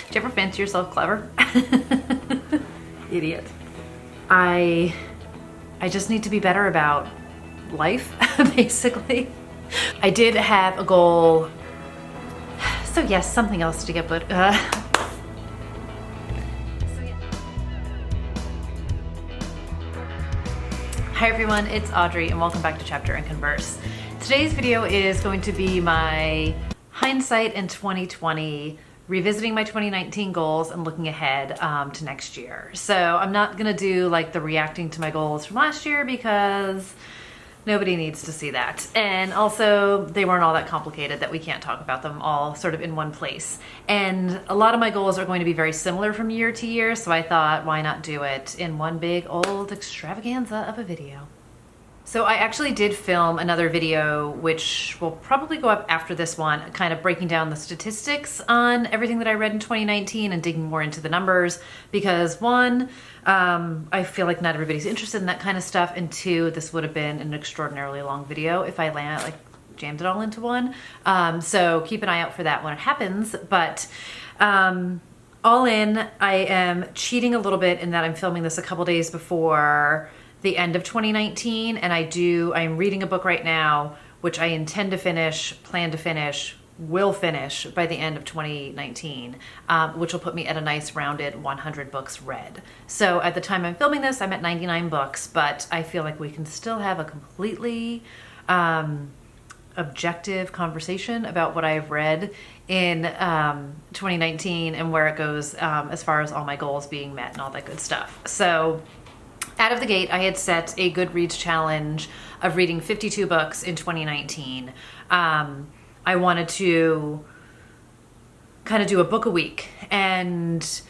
Do you ever fancy yourself clever? Idiot. I just need to be better about life, basically. I did have a goal. So yes, something else to get, but Hi everyone, it's Audrey and welcome back to Chapter and Converse. Today's video is going to be my hindsight in 2020, revisiting my 2019 goals and looking ahead to next year. So I'm not gonna do like the reacting to my goals from last year because nobody needs to see that. And also they weren't all that complicated that we can't talk about them all sort of in one place. And a lot of my goals are going to be very similar from year to year. So I thought, why not do it in one big old extravaganza of a video? So I actually did film another video, which will probably go up after this one, kind of breaking down the statistics on everything that I read in 2019 and digging more into the numbers, because one, I feel like not everybody's interested in that kind of stuff, and two, this would have been an extraordinarily long video if I jammed it all into one. So keep an eye out for that when it happens. But all in, I am cheating a little bit in that I'm filming this a couple days before the end of 2019, and I'm reading a book right now, which I intend to finish, plan to finish, will finish by the end of 2019, which will put me at a nice rounded 100 books read. So at the time I'm filming this, I'm at 99 books, but I feel like we can still have a completely objective conversation about what I've read in 2019 and where it goes as far as all my goals being met and all that good stuff. So out of the gate, I had set a Goodreads challenge of reading 52 books in 2019. I wanted to kind of do a book a week, and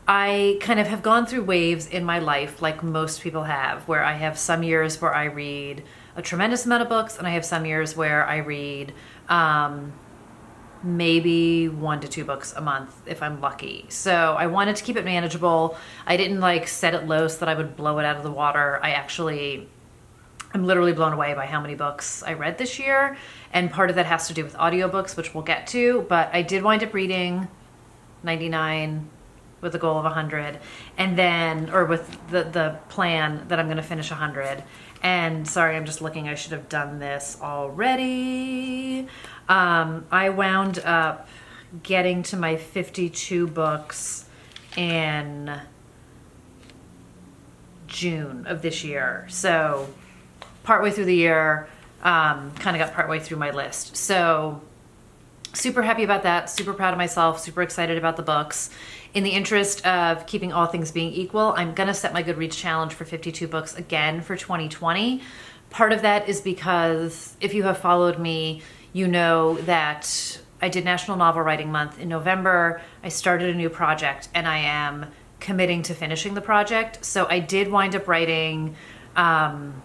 I kind of have gone through waves in my life like most people have, where I have some years where I read a tremendous amount of books, and I have some years where I read maybe 1 to 2 books a month if I'm lucky. So I wanted to keep it manageable. I didn't like set it low so that I would blow it out of the water. I'm literally blown away by how many books I read this year. And part of that has to do with audiobooks, which we'll get to, but I did wind up reading 99 with a goal of 100, and then, or with the plan that I'm gonna finish 100. And sorry, I'm just looking, I should have done this already. I wound up getting to my 52 books in June of this year. So partway through the year, kind of got partway through my list. So super happy about that, super proud of myself, super excited about the books. In the interest of keeping all things being equal, I'm gonna set my Goodreads challenge for 52 books again for 2020. Part of that is because if you have followed me, you know that I did National Novel Writing Month in November. I started a new project and I am committing to finishing the project. So I did wind up writing, I'm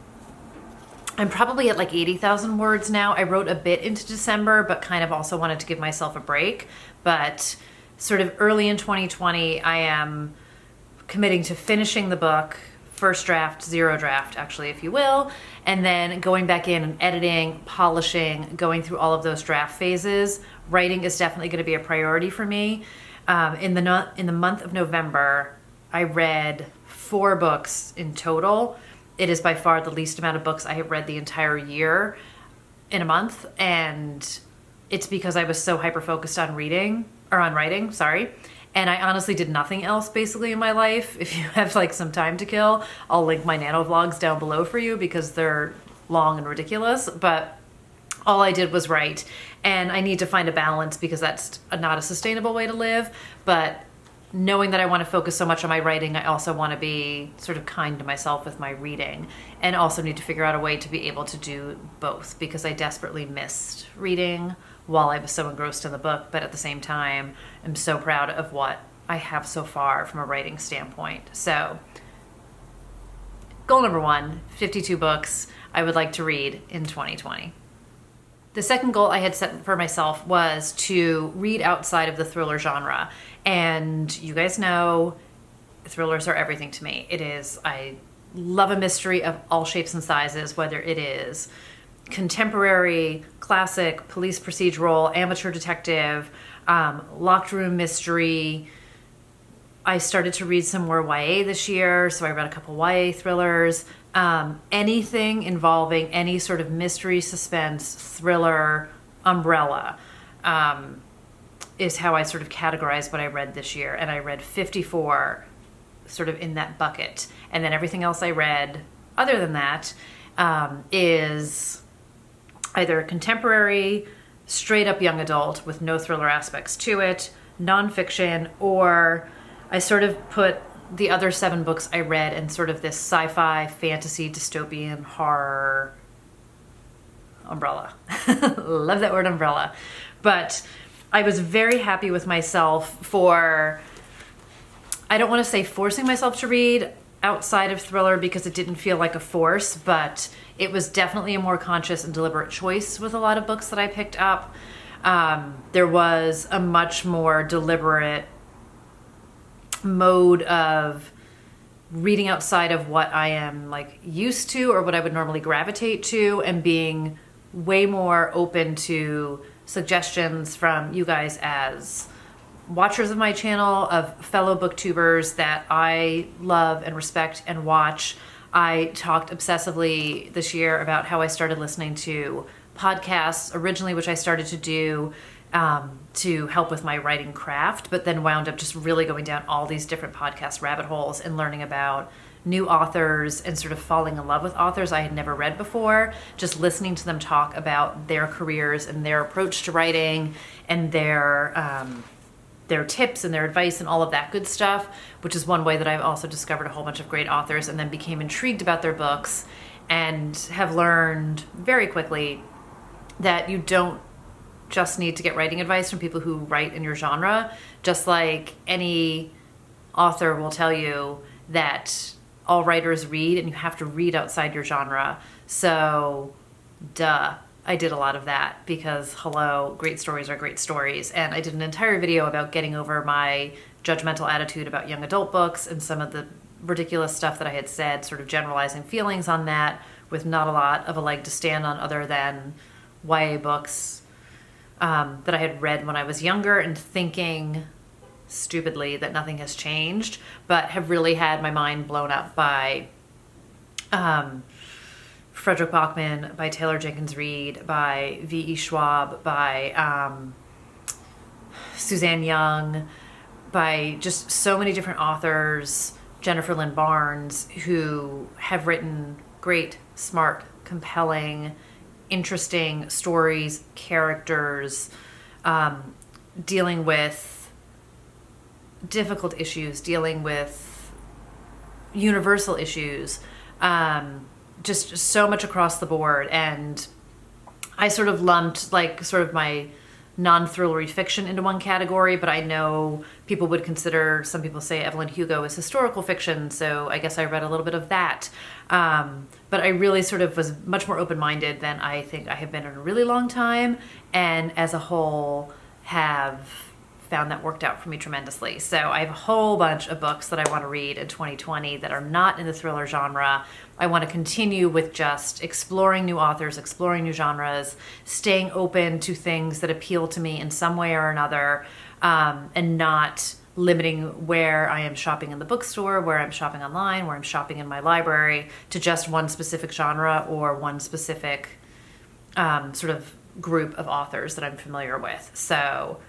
probably at like 80,000 words now. I wrote a bit into December, but kind of also wanted to give myself a break. But sort of early in 2020, I am committing to finishing the book, first draft, zero draft, actually, if you will, and then going back in and editing, polishing, going through all of those draft phases. Writing is definitely going to be a priority for me. In the month of November, I read 4 books in total. It is by far the least amount of books I have read the entire year in a month, and it's because I was so hyper-focused on writing, sorry. And I honestly did nothing else basically in my life. If you have like some time to kill, I'll link my nano vlogs down below for you because they're long and ridiculous, but all I did was write. And I need to find a balance because that's not a sustainable way to live. But knowing that I want to focus so much on my writing, I also want to be sort of kind to myself with my reading, and also need to figure out a way to be able to do both because I desperately missed reading while I was so engrossed in the book, but at the same time, I'm so proud of what I have so far from a writing standpoint. So goal number 1, 52 books I would like to read in 2020. The second goal I had set for myself was to read outside of the thriller genre. And you guys know thrillers are everything to me. I love a mystery of all shapes and sizes, whether it is contemporary, classic, police procedural, amateur detective, locked room mystery, I started to read some more YA this year, so I read a couple YA thrillers. Anything involving any sort of mystery, suspense, thriller umbrella is how I sort of categorize what I read this year. And I read 54 sort of in that bucket. And then everything else I read other than that is either contemporary, straight up young adult with no thriller aspects to it, nonfiction, or I sort of put the other 7 books I read in sort of this sci-fi, fantasy, dystopian, horror umbrella. Love that word, umbrella. But I was very happy with myself for, I don't want to say forcing myself to read outside of thriller because it didn't feel like a force, but it was definitely a more conscious and deliberate choice with a lot of books that I picked up. There was a much more deliberate mode of reading outside of what I am like used to or what I would normally gravitate to, and being way more open to suggestions from you guys as watchers of my channel, of fellow booktubers that I love and respect and watch. I talked obsessively this year about how I started listening to podcasts originally, which I started to do to help with my writing craft, but then wound up just really going down all these different podcast rabbit holes and learning about new authors and sort of falling in love with authors I had never read before, just listening to them talk about their careers and their approach to writing and their tips and their advice and all of that good stuff, which is one way that I've also discovered a whole bunch of great authors and then became intrigued about their books and have learned very quickly that you don't just need to get writing advice from people who write in your genre. Just like any author will tell you that all writers read and you have to read outside your genre. So, duh. I did a lot of that because, hello, great stories are great stories. And I did an entire video about getting over my judgmental attitude about young adult books and some of the ridiculous stuff that I had said, sort of generalizing feelings on that with not a lot of a leg to stand on other than YA books that I had read when I was younger, and thinking stupidly that nothing has changed, but have really had my mind blown up by Frederick Bachman, by Taylor Jenkins Reid, by V.E. Schwab, by Suzanne Young, by just so many different authors, Jennifer Lynn Barnes, who have written great, smart, compelling, interesting stories, characters, dealing with difficult issues, dealing with universal issues, just so much across the board. And I sort of lumped like sort of my non-thrillery fiction into one category, but I know people would consider, some people say Evelyn Hugo is historical fiction, so I guess I read a little bit of that. But I really sort of was much more open-minded than I think I have been in a really long time, and as a whole have found that worked out for me tremendously. So I have a whole bunch of books that I want to read in 2020 that are not in the thriller genre. I want to continue with just exploring new authors, exploring new genres, staying open to things that appeal to me in some way or another, and not limiting where I am shopping in the bookstore, where I'm shopping online, where I'm shopping in my library to just one specific genre or one specific sort of group of authors that I'm familiar with. So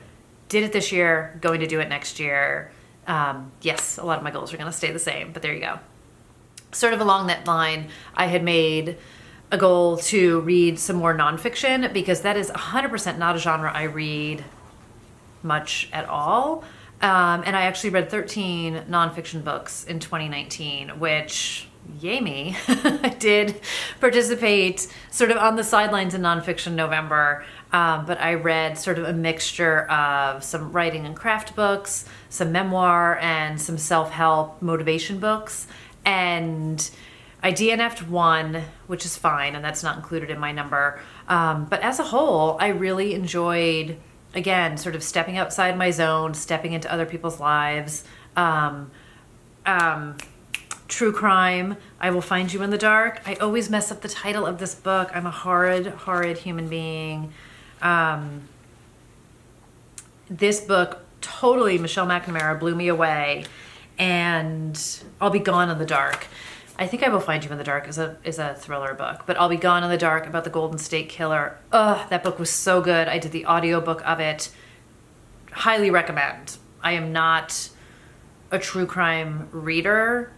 did it this year, going to do it next year. Yes, a lot of my goals are going to stay the same, but there you go. Sort of along that line, I had made a goal to read some more nonfiction because that is 100% not a genre I read much at all. And I actually read 13 nonfiction books in 2019, which, yay me, I did participate sort of on the sidelines in nonfiction November. But I read sort of a mixture of some writing and craft books, some memoir, and some self-help motivation books. And I DNF'd one, which is fine, and that's not included in my number. But as a whole, I really enjoyed, again, sort of stepping outside my zone, stepping into other people's lives. True crime, I Will Find You in the Dark. I always mess up the title of this book. I'm a horrid, horrid human being. This book totally Michelle McNamara blew me away. And I'll Be Gone in the Dark. I think I Will Find You in the Dark is a thriller book, but I'll Be Gone in the Dark about the Golden State Killer. Ugh, that book was so good. I did the audiobook of it. Highly recommend. I am not a true crime reader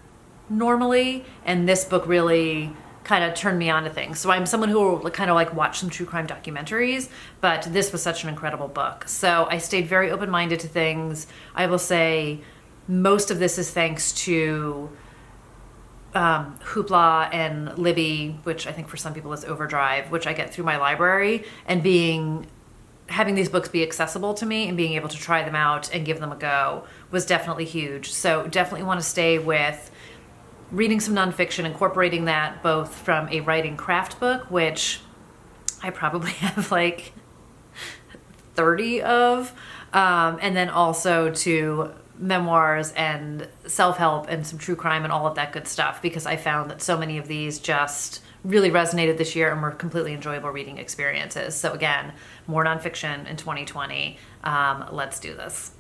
normally, and this book really kind of turned me on to things. So I'm someone who will kind of like watch some true crime documentaries, but this was such an incredible book. So I stayed very open-minded to things. I will say most of this is thanks to Hoopla and Libby, which I think for some people is Overdrive, which I get through my library, and having these books be accessible to me and being able to try them out and give them a go was definitely huge. So definitely want to stay with reading some nonfiction, incorporating that both from a writing craft book, which I probably have like 30 of, and then also to memoirs and self-help and some true crime and all of that good stuff, because I found that so many of these just really resonated this year and were completely enjoyable reading experiences. So again, more nonfiction in 2020. Let's do this.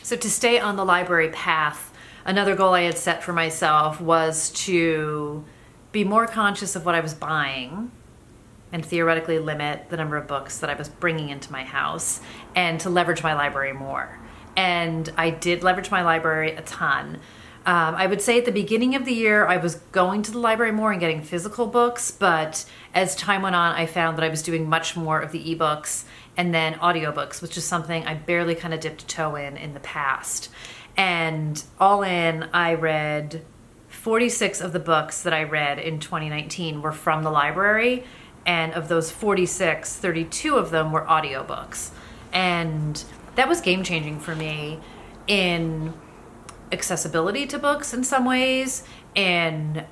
So to stay on the library path, another goal I had set for myself was to be more conscious of what I was buying and theoretically limit the number of books that I was bringing into my house, and to leverage my library more. And I did leverage my library a ton. I would say at the beginning of the year, I was going to the library more and getting physical books, but as time went on, I found that I was doing much more of the ebooks and then audiobooks, which is something I barely kind of dipped a toe in the past. And all in, I read 46 of the books that I read in 2019 were from the library. And of those 46, 32 of them were audiobooks. And that was game-changing for me in accessibility to books in some ways, and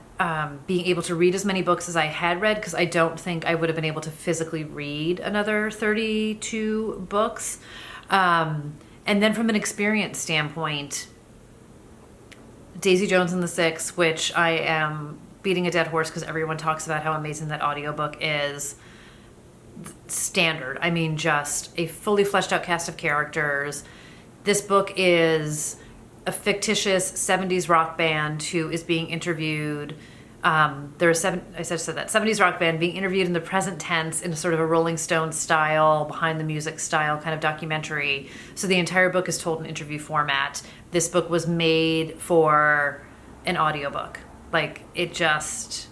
being able to read as many books as I had read, because I don't think I would have been able to physically read another 32 books. And then from an experience standpoint, Daisy Jones and the Six, which I am beating a dead horse because everyone talks about how amazing that audiobook is. Standard. I mean, just a fully fleshed out cast of characters. This book is a fictitious 70s rock band who is being interviewed. There are 70s rock band being interviewed in the present tense in a sort of a Rolling Stones style, behind the music style kind of documentary. So the entire book is told in interview format. This book was made for an audiobook. Like, it just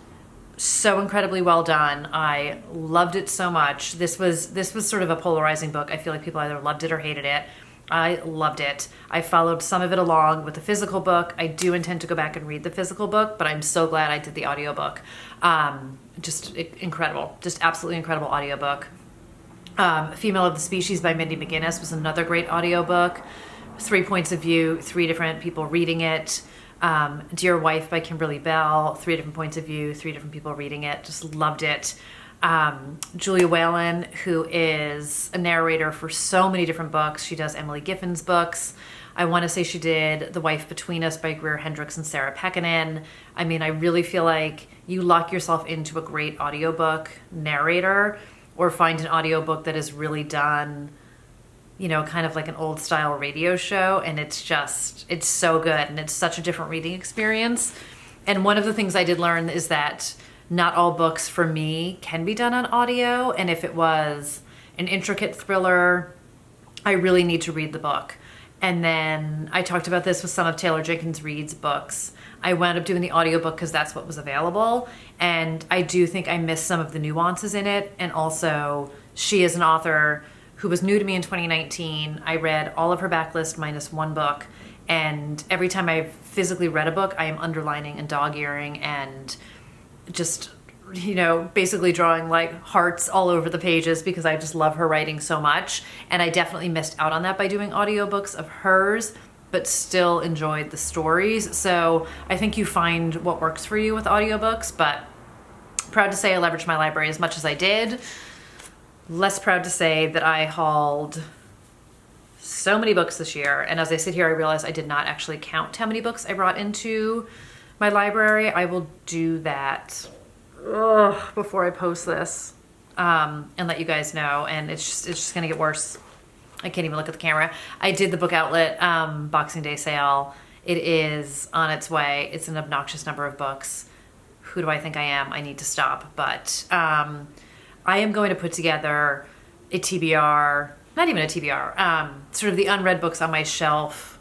so incredibly well done. I loved it so much. This was sort of a polarizing book. I feel like people either loved it or hated it. I loved it. I followed some of it along with the physical book. I do intend to go back and read the physical book, but I'm so glad I did the audiobook. Just incredible. Just absolutely incredible audiobook. Female of the Species by Mindy McGinnis was another great audiobook. 3 points of view, 3 different people reading it. Dear Wife by Kimberly Bell, 3 different points of view, 3 different people reading it. Just loved it. Julia Whalen, who is a narrator for so many different books. She does Emily Giffen's books. I want to say she did The Wife Between Us by Greer Hendricks and Sarah Pekkanen. I mean, I really feel like you lock yourself into a great audiobook narrator, or find an audiobook that is really done, you know, kind of like an old style radio show, and it's so good, and it's such a different reading experience. And one of the things I did learn is that not all books for me can be done on audio, and if it was an intricate thriller, I really need to read the book. And then I talked about this with some of Taylor Jenkins Reid's books. I wound up doing the audiobook because that's what was available, and I do think I missed some of the nuances in it. And also, she is an author who was new to me in 2019. I read all of her backlist minus one book, and every time I've physically read a book, I am underlining and dog-earing and just, you know, basically drawing like hearts all over the pages, because I just love her writing so much. And I definitely missed out on that by doing audiobooks of hers, but still enjoyed the stories. So I think you find what works for you with audiobooks, but proud to say I leveraged my library as much as I did. Less proud to say that I hauled so many books this year. And as I sit here, I realize I did not actually count how many books I brought into my library. I will do that before I post this, and let you guys know. And it's just gonna get worse. I can't even look at the camera. I did the Book Outlet Boxing Day sale. It is on its way. It's an obnoxious number of books. Who do I think I am? I need to stop. But I am going to put together a TBR, not even a TBR, sort of the unread books on my shelf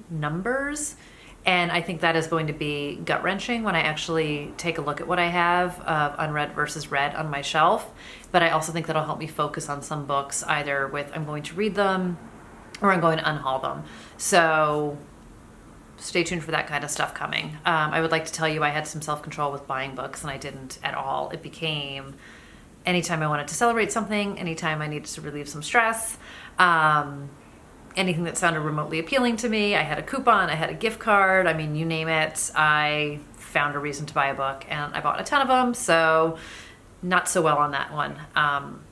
numbers. And I think that is going to be gut-wrenching when I actually take a look at what I have of unread versus read on my shelf. But I also think that'll help me focus on some books, either with I'm going to read them or I'm going to unhaul them. So stay tuned for that kind of stuff coming. I would like to tell you I had some self-control with buying books, and I didn't at all. It became anytime I wanted to celebrate something, anytime I needed to relieve some stress, anything that sounded remotely appealing to me. I had a coupon, I had a gift card, I mean, you name it. I found a reason to buy a book, and I bought a ton of them, so not so well on that one.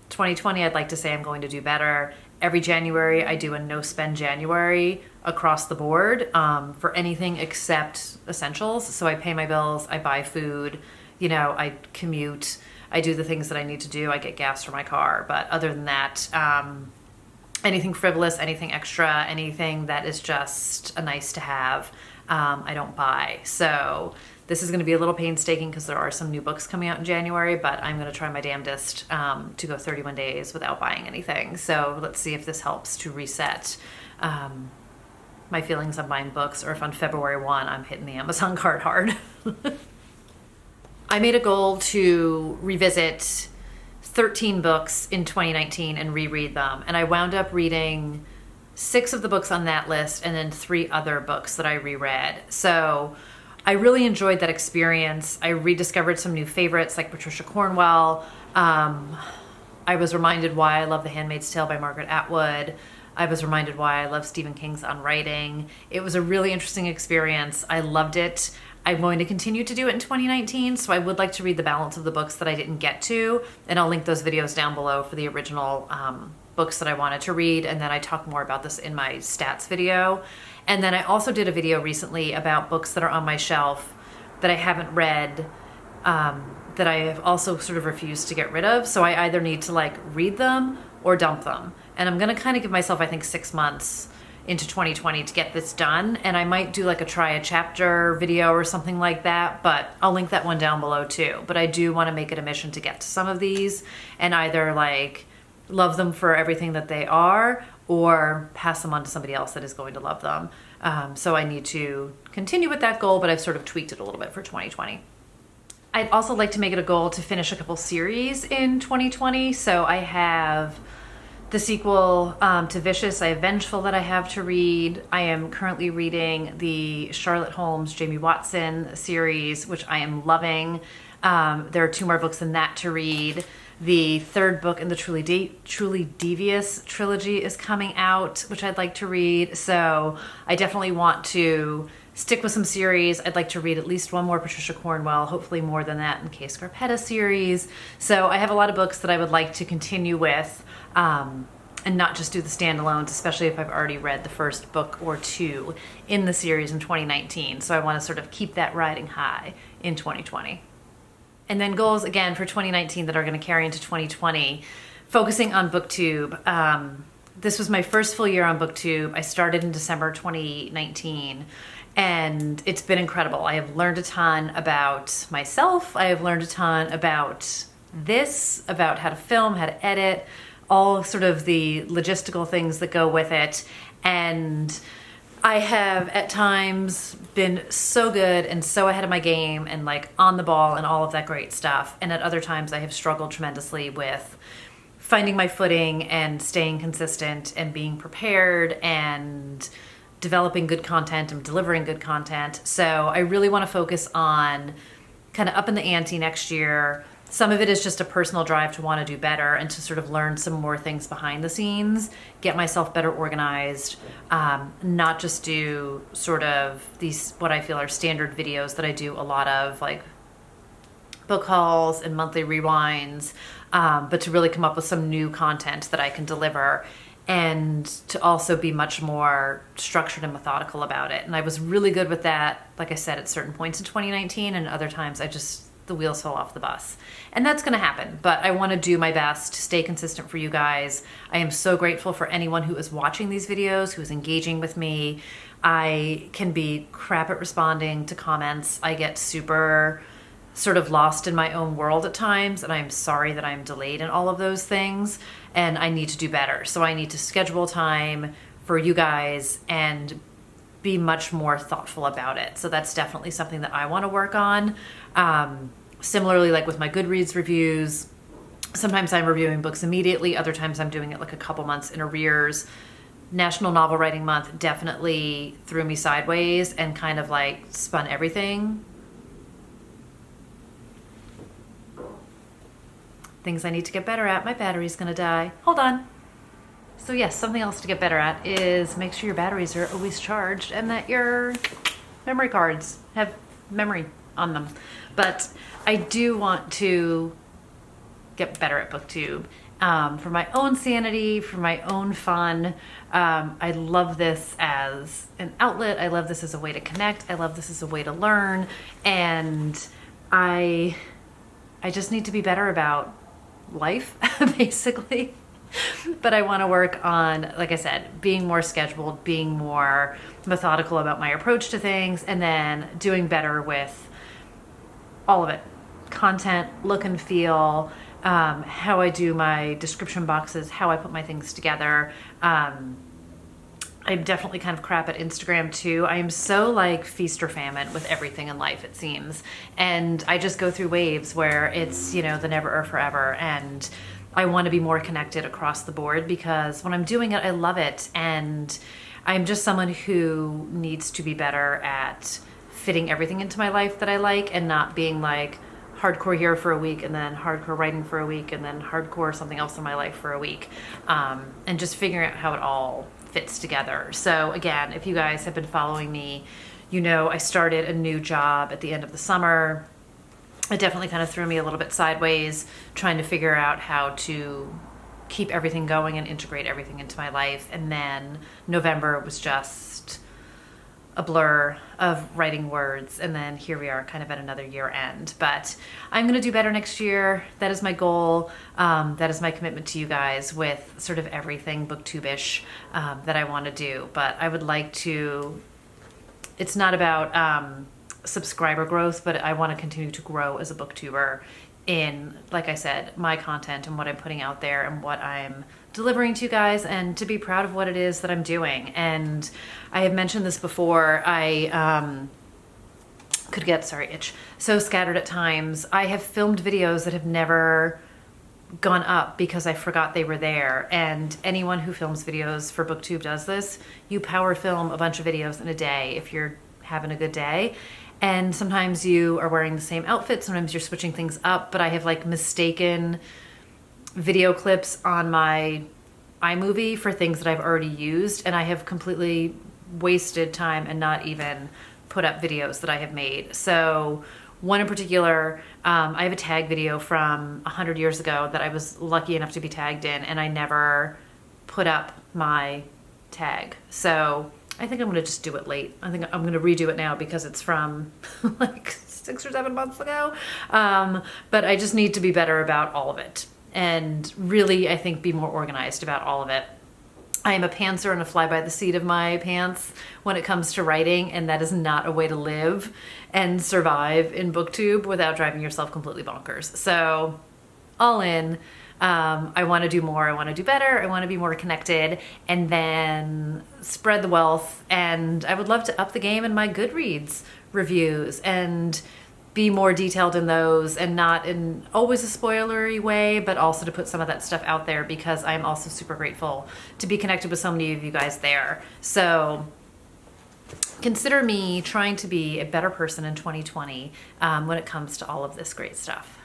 2020, I'd like to say I'm going to do better. Every January, I do a no-spend January across the board for anything except essentials. So I pay my bills, I buy food, you know, I commute, I do the things that I need to do, I get gas for my car. But other than that, anything frivolous, anything extra, anything that is just a nice to have, I don't buy. So this is going to be a little painstaking because there are some new books coming out in January, but I'm going to try my damnedest to go 31 days without buying anything. So let's see if this helps to reset my feelings on buying books, or if on February 1 I'm hitting the Amazon cart hard. I made a goal to revisit 13 books in 2019 and reread them. And I wound up reading 6 of the books on that list and then 3 other books that I reread. So I really enjoyed that experience. I rediscovered some new favorites like Patricia Cornwell. I was reminded why I love The Handmaid's Tale by Margaret Atwood. I was reminded why I love Stephen King's On Writing. It was a really interesting experience. I loved it. I'm going to continue to do it in 2019, so I would like to read the balance of the books that I didn't get to, and I'll link those videos down below for the original books that I wanted to read, and then I talk more about this in my stats video. And then I also did a video recently about books that are on my shelf that I haven't read, that I have also sort of refused to get rid of, so I either need to like read them or dump them. And I'm gonna kind of give myself, I think, 6 months into 2020 to get this done, and I might do like a try a chapter video or something like that, but I'll link that one down below too. But I do want to make it a mission to get to some of these and either like love them for everything that they are or pass them on to somebody else that is going to love them. So I need to continue with that goal, but I've sort of tweaked it a little bit for 2020. I'd also like to make it a goal to finish a couple series in 2020. So I have the sequel to Vicious, I have Vengeful that I have to read. I am currently reading the Charlotte Holmes, Jamie Watson series, which I am loving. There are 2 more books in that to read. The 3rd book in the Truly Devious trilogy is coming out, which I'd like to read. So I definitely want to stick with some series. I'd like to read at least 1 more Patricia Cornwell, hopefully more than that in Kay Scarpetta series. So I have a lot of books that I would like to continue with, and not just do the standalones, especially if I've already read the first book or 2 in the series in 2019. So I want to sort of keep that riding high in 2020. And then goals again for 2019 that are going to carry into 2020, focusing on Booktube. This was my first full year on Booktube. I started in December 2019. And it's been incredible. I have learned a ton about myself. I have learned a ton about this, about how to film, how to edit, all sort of the logistical things that go with it. And I have at times been so good and so ahead of my game and like on the ball and all of that great stuff. And at other times I have struggled tremendously with finding my footing and staying consistent and being prepared and developing good content and delivering good content. So I really want to focus on kind of upping the ante next year. Some of it is just a personal drive to want to do better and to sort of learn some more things behind the scenes, get myself better organized, not just do sort of these, what I feel are standard videos that I do a lot of, like book hauls and monthly rewinds, but to really come up with some new content that I can deliver and to also be much more structured and methodical about it. And I was really good with that, like I said, at certain points in 2019, and other times I just the wheels fell off the bus. And that's going to happen, but I want to do my best to stay consistent for you guys. I am so grateful for anyone who is watching these videos, who is engaging with me. I can be crap at responding to comments. I get super sort of lost in my own world at times, and I'm sorry that I'm delayed in all of those things, and I need to do better. So I need to schedule time for you guys and be much more thoughtful about it. So that's definitely something that I want to work on. Similarly, like with my Goodreads reviews, sometimes I'm reviewing books immediately. Other times I'm doing it like a couple months in arrears. National Novel Writing Month definitely threw me sideways and kind of like spun everything. Things I need to get better at. My battery's gonna die. Hold on. So yes, something else to get better at is make sure your batteries are always charged and that your memory cards have memory on them. But I do want to get better at Booktube for my own sanity, for my own fun. I love this as an outlet. I love this as a way to connect. I love this as a way to learn. And I just need to be better about life, basically. But I want to work on, like I said, being more scheduled, being more methodical about my approach to things, and then doing better with all of it. Content, look and feel, how I do my description boxes, how I put my things together. I'm definitely kind of crap at Instagram too. I am so like feast or famine with everything in life, it seems. And I just go through waves where it's, you know, the never or forever. And I want to be more connected across the board because when I'm doing it, I love it. And I'm just someone who needs to be better at fitting everything into my life that I like and not being like hardcore here for a week and then hardcore writing for a week and then hardcore something else in my life for a week. And just figuring out how it all fits together. So again, if you guys have been following me, you know I started a new job at the end of the summer. It definitely kind of threw me a little bit sideways, trying to figure out how to keep everything going and integrate everything into my life. And then November was just a blur of writing words. And then here we are kind of at another year end. But I'm going to do better next year. That is my goal. That is my commitment to you guys with sort of everything Booktube-ish that I want to do. But I would like to, it's not about subscriber growth, but I want to continue to grow as a booktuber in, like I said, my content and what I'm putting out there and what I'm delivering to you guys, and to be proud of what it is that I'm doing. And I have mentioned this before, I could get, so scattered at times. I have filmed videos that have never gone up because I forgot they were there. And anyone who films videos for Booktube does this. You power film a bunch of videos in a day if you're having a good day. And sometimes you are wearing the same outfit, sometimes you're switching things up, but I have like mistaken video clips on my iMovie for things that I've already used, and I have completely wasted time and not even put up videos that I have made. So one in particular, I have a tag video from 100 years ago that I was lucky enough to be tagged in, and I never put up my tag. So I think I'm going to just do it late. I think I'm going to redo it now because it's from like 6 or 7 months ago. But I just need to be better about all of it. And really, I think, be more organized about all of it. I am a pantser and a fly by the seat of my pants when it comes to writing, and that is not a way to live and survive in Booktube without driving yourself completely bonkers. So all in. I want to do more. I want to do better. I want to be more connected, and then spread the wealth. And I would love to up the game in my Goodreads reviews and be more detailed in those, and not in always a spoilery way, but also to put some of that stuff out there because I'm also super grateful to be connected with so many of you guys there. So consider me trying to be a better person in 2020 when it comes to all of this great stuff.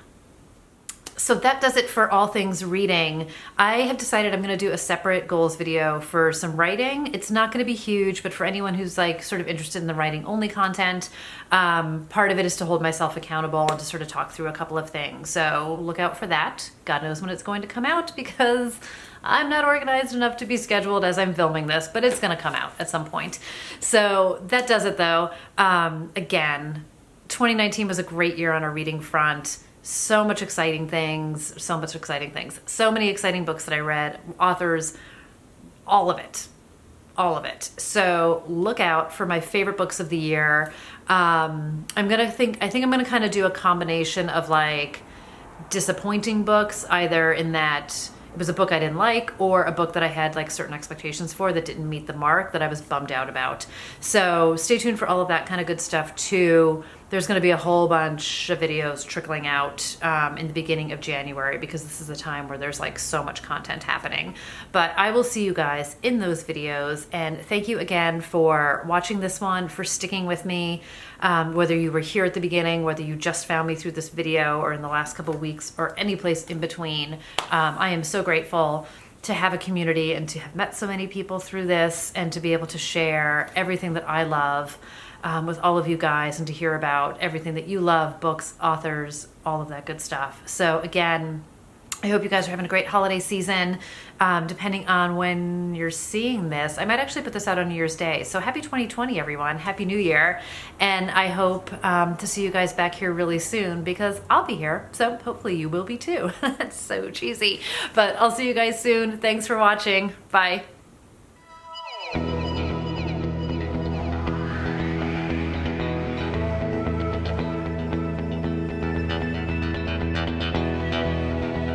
So that does it for all things reading. I have decided I'm going to do a separate goals video for some writing. It's not going to be huge, but for anyone who's like sort of interested in the writing only content, part of it is to hold myself accountable and to sort of talk through a couple of things. So look out for that. God knows when it's going to come out because I'm not organized enough to be scheduled as I'm filming this, but it's going to come out at some point. So that does it though. Again, 2019 was a great year on a reading front. So much exciting things, so much exciting things. So many exciting books that I read, authors, all of it. All of it. So look out for my favorite books of the year. I think I'm gonna kind of do a combination of like disappointing books, either in that it was a book I didn't like, or a book that I had like certain expectations for that didn't meet the mark, that I was bummed out about. So stay tuned for all of that kind of good stuff too. There's going to be a whole bunch of videos trickling out in the beginning of January, because this is a time where there's like so much content happening. But I will see you guys in those videos, and thank you again for watching this one, for sticking with me, whether you were here at the beginning, whether you just found me through this video, or in the last couple of weeks, or any place in between. I am so grateful to have a community and to have met so many people through this, and to be able to share everything that I love with all of you guys, and to hear about everything that you love, books, authors, all of that good stuff. So again, I hope you guys are having a great holiday season. Depending on when you're seeing this, I might actually put this out on New Year's Day. So happy 2020, everyone. Happy New Year. And I hope to see you guys back here really soon, because I'll be here. So hopefully you will be too. That's so cheesy. But I'll see you guys soon. Thanks for watching. Bye.